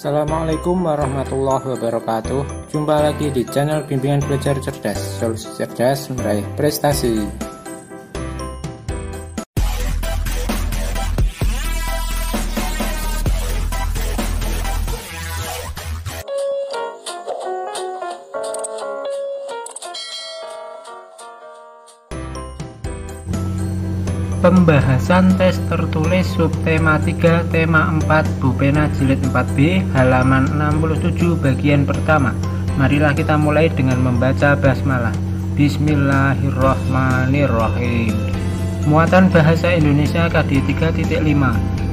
Assalamualaikum warahmatullahi wabarakatuh. Jumpa lagi di channel Bimbingan Belajar Cerdas, solusi cerdas meraih prestasi. Pembahasan tes tertulis subtema 3 tema 4 Bupena jilid 4B halaman 67 bagian pertama. Marilah kita mulai dengan membaca basmalah. Bismillahirrahmanirrahim. Muatan bahasa Indonesia KD 3.5.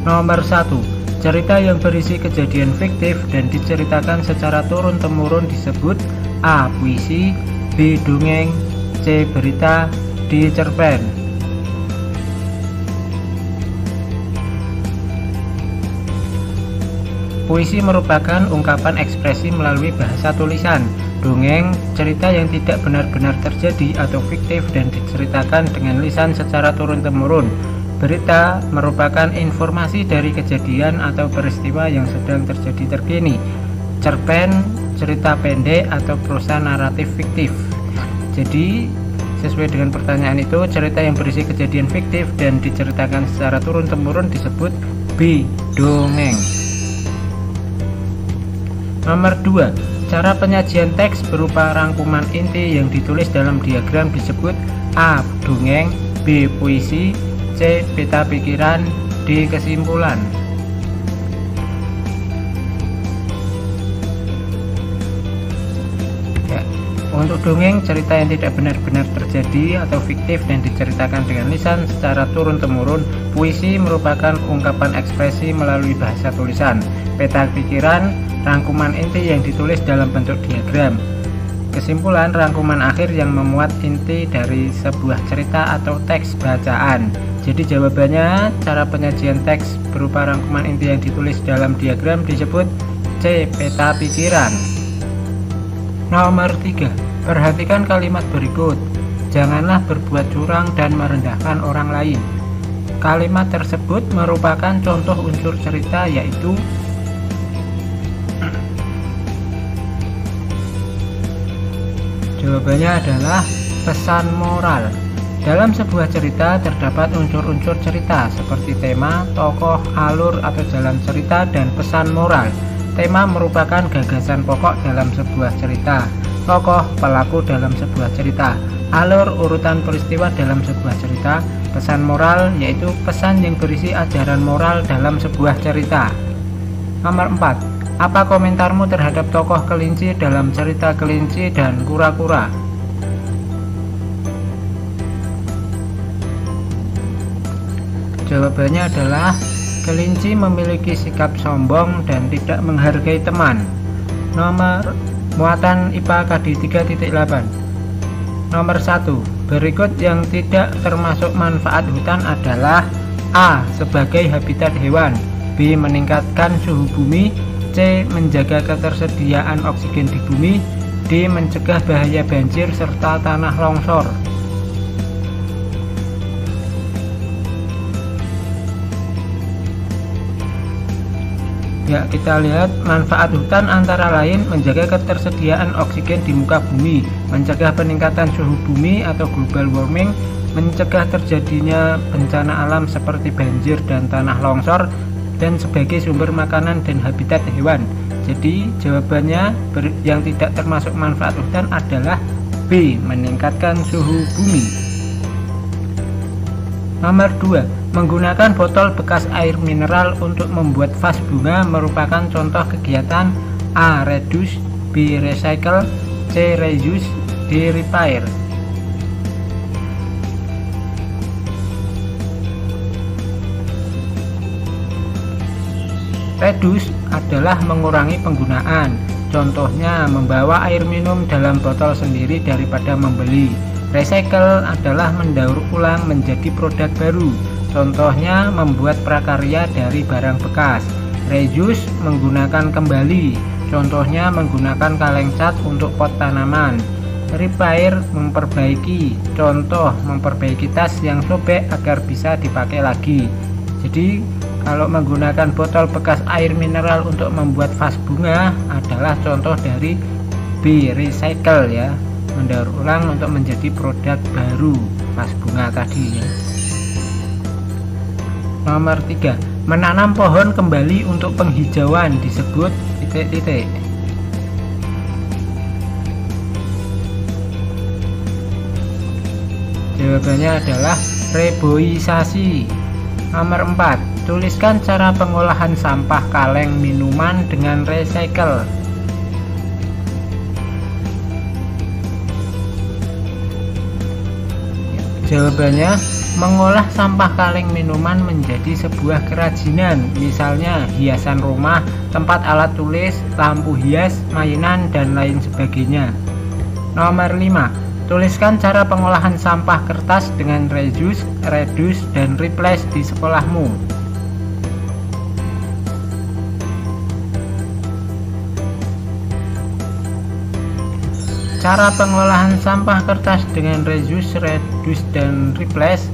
Nomor 1. Cerita yang berisi kejadian fiktif dan diceritakan secara turun-temurun disebut A. Puisi, B. Dongeng, C. Berita, D. Cerpen. Puisi merupakan ungkapan ekspresi melalui bahasa tulisan. Dongeng, cerita yang tidak benar-benar terjadi atau fiktif dan diceritakan dengan lisan secara turun-temurun. Berita merupakan informasi dari kejadian atau peristiwa yang sedang terjadi terkini. Cerpen, cerita pendek atau prosa naratif fiktif. Jadi, sesuai dengan pertanyaan itu, cerita yang berisi kejadian fiktif dan diceritakan secara turun-temurun disebut B. Dongeng. Nomor 2. Cara penyajian teks berupa rangkuman inti yang ditulis dalam diagram disebut A. Dongeng, B. Puisi, C. Peta pikiran, D. Kesimpulan. Untuk dongeng, cerita yang tidak benar-benar terjadi atau fiktif dan diceritakan dengan lisan secara turun-temurun. Puisi merupakan ungkapan ekspresi melalui bahasa tulisan. Peta pikiran, rangkuman inti yang ditulis dalam bentuk diagram. Kesimpulan, rangkuman akhir yang memuat inti dari sebuah cerita atau teks bacaan. Jadi jawabannya, cara penyajian teks berupa rangkuman inti yang ditulis dalam diagram disebut C. Peta pikiran. Nomor 3. Perhatikan kalimat berikut. Janganlah berbuat curang dan merendahkan orang lain. Kalimat tersebut merupakan contoh unsur cerita, yaitu jawabannya adalah pesan moral. Dalam sebuah cerita terdapat unsur-unsur cerita seperti tema, tokoh, alur atau jalan cerita, dan pesan moral. Tema merupakan gagasan pokok dalam sebuah cerita. Tokoh, pelaku dalam sebuah cerita. Alur, urutan peristiwa dalam sebuah cerita. Pesan moral, yaitu pesan yang berisi ajaran moral dalam sebuah cerita. Nomor 4. Apa komentarmu terhadap tokoh kelinci dalam cerita Kelinci dan Kura-Kura? Jawabannya adalah kelinci memiliki sikap sombong dan tidak menghargai teman. Nomor muatan IPA KD 3.8. Nomor 1. Berikut yang tidak termasuk manfaat hutan adalah A. Sebagai habitat hewan, B. Meningkatkan suhu bumi, C. Menjaga ketersediaan oksigen di bumi, D. Mencegah bahaya banjir serta tanah longsor. Ya, kita lihat manfaat hutan antara lain menjaga ketersediaan oksigen di muka bumi, mencegah peningkatan suhu bumi atau global warming, mencegah terjadinya bencana alam seperti banjir dan tanah longsor, dan sebagai sumber makanan dan habitat hewan. Jadi jawabannya yang tidak termasuk manfaat hutan adalah B. Meningkatkan suhu bumi. Nomor 2. Menggunakan botol bekas air mineral untuk membuat vas bunga merupakan contoh kegiatan A. Reduce, B. Recycle, C. Reuse, D. Repair. Reduce adalah mengurangi penggunaan. Contohnya membawa air minum dalam botol sendiri daripada membeli. Recycle adalah mendaur ulang menjadi produk baru. Contohnya membuat prakarya dari barang bekas. Reuse menggunakan kembali. Contohnya menggunakan kaleng cat untuk pot tanaman. Repair memperbaiki. Contoh memperbaiki tas yang sobek agar bisa dipakai lagi. Jadi Kalau menggunakan botol bekas air mineral untuk membuat vas bunga adalah contoh dari B-recycle ya, mendaur ulang untuk menjadi produk baru vas bunga tadi ya. Nomor 3, menanam pohon kembali untuk penghijauan disebut titik-titik. Jawabannya adalah reboisasi. Nomor 4, tuliskan cara pengolahan sampah kaleng minuman dengan recycle. Jawabannya, mengolah sampah kaleng minuman menjadi sebuah kerajinan, misalnya hiasan rumah, tempat alat tulis, lampu hias, mainan, dan lain sebagainya. Nomor 5, tuliskan cara pengolahan sampah kertas dengan reuse, reduce, dan replace di sekolahmu. Cara pengolahan sampah kertas dengan reuse, reduce, dan replace,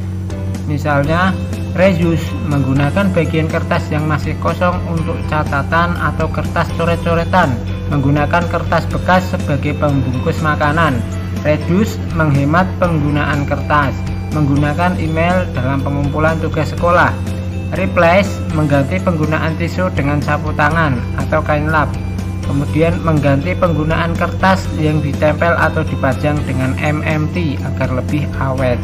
misalnya reuse menggunakan bagian kertas yang masih kosong untuk catatan atau kertas coret-coretan, menggunakan kertas bekas sebagai pembungkus makanan. Reduce menghemat penggunaan kertas, menggunakan email dalam pengumpulan tugas sekolah. Replace mengganti penggunaan tisu dengan sapu tangan atau kain lap. Kemudian mengganti penggunaan kertas yang ditempel atau dipajang dengan MMT agar lebih awet.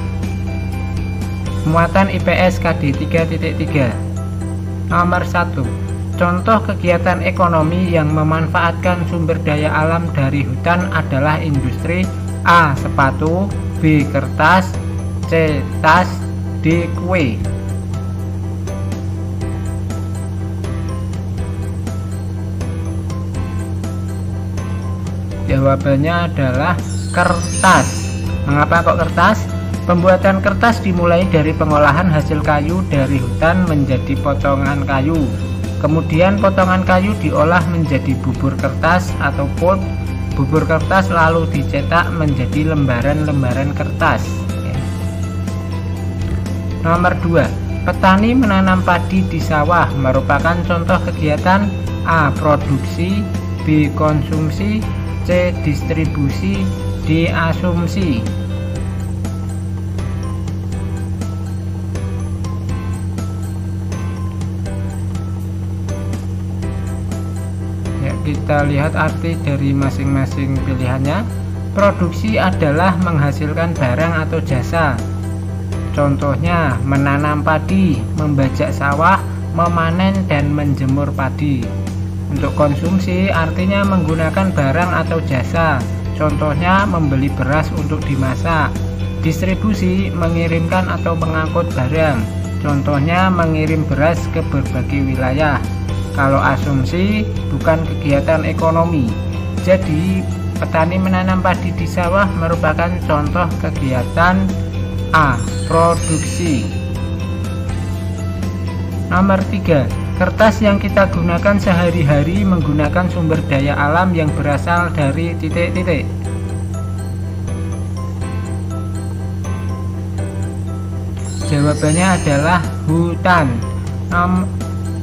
Muatan IPS KD 3.3. Nomor 1, contoh kegiatan ekonomi yang memanfaatkan sumber daya alam dari hutan adalah industri A. Sepatu, B. Kertas, C. Tas, D. Kue. Jawabannya adalah kertas. Mengapa kok kertas? Pembuatan kertas dimulai dari pengolahan hasil kayu dari hutan menjadi potongan kayu. Kemudian potongan kayu diolah menjadi bubur kertas atau pulp. Bubur kertas lalu dicetak menjadi lembaran-lembaran kertas. Nomor 2, petani menanam padi di sawah merupakan contoh kegiatan A. Produksi, B. Konsumsi, C. Distribusi, D. Asumsi. Ya, kita lihat arti dari masing-masing pilihannya. Produksi adalah menghasilkan barang atau jasa. Contohnya menanam padi, membajak sawah, memanen dan menjemur padi. Untuk konsumsi artinya menggunakan barang atau jasa, contohnya membeli beras untuk dimasak. Distribusi mengirimkan atau mengangkut barang, contohnya mengirim beras ke berbagai wilayah. Kalau asumsi bukan kegiatan ekonomi. Jadi petani menanam padi di sawah merupakan contoh kegiatan A. Produksi. Nomor 3, kertas yang kita gunakan sehari-hari menggunakan sumber daya alam yang berasal dari titik-titik. Jawabannya adalah hutan.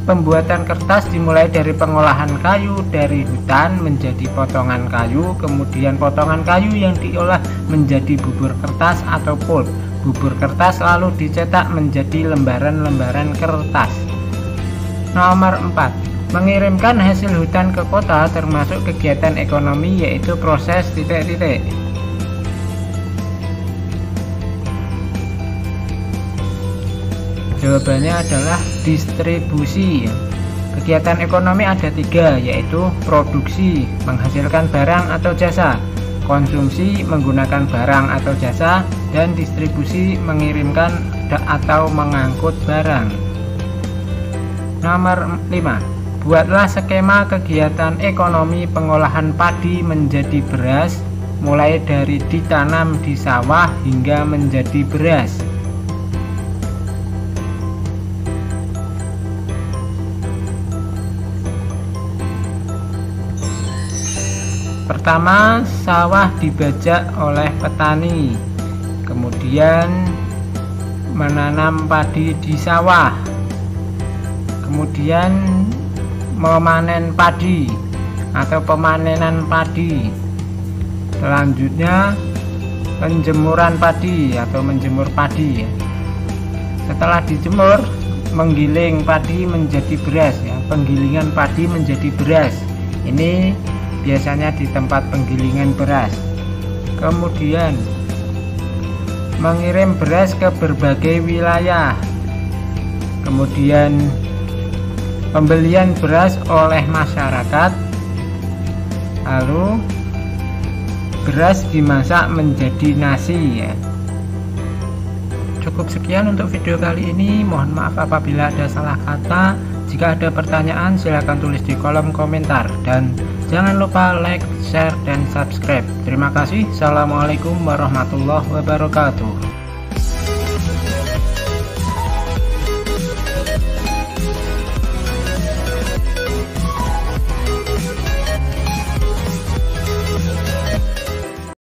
Pembuatan kertas dimulai dari pengolahan kayu dari hutan menjadi potongan kayu, kemudian potongan kayu yang diolah menjadi bubur kertas atau pulp. Bubur kertas lalu dicetak menjadi lembaran-lembaran kertas. Nomor 4, mengirimkan hasil hutan ke kota termasuk kegiatan ekonomi yaitu proses titik-titik. Jawabannya adalah distribusi. Kegiatan ekonomi ada 3, yaitu produksi, menghasilkan barang atau jasa, konsumsi, menggunakan barang atau jasa, dan distribusi, mengirimkan atau mengangkut barang. Nomor 5, buatlah skema kegiatan ekonomi pengolahan padi menjadi beras, mulai dari ditanam di sawah hingga menjadi beras. Pertama, sawah dibajak oleh petani, kemudian menanam padi di sawah, kemudian memanen padi atau pemanenan padi, selanjutnya penjemuran padi atau menjemur padi. Setelah dijemur, menggiling padi menjadi beras ya, penggilingan padi menjadi beras. Ini biasanya di tempat penggilingan beras. Kemudian mengirim beras ke berbagai wilayah. Kemudian pembelian beras oleh masyarakat. Lalu beras dimasak menjadi nasi ya. Cukup sekian untuk video kali ini. Mohon maaf apabila ada salah kata. Jika ada pertanyaan silahkan tulis di kolom komentar. Dan jangan lupa like, share, dan subscribe. Terima kasih. Assalamualaikum warahmatullahi wabarakatuh.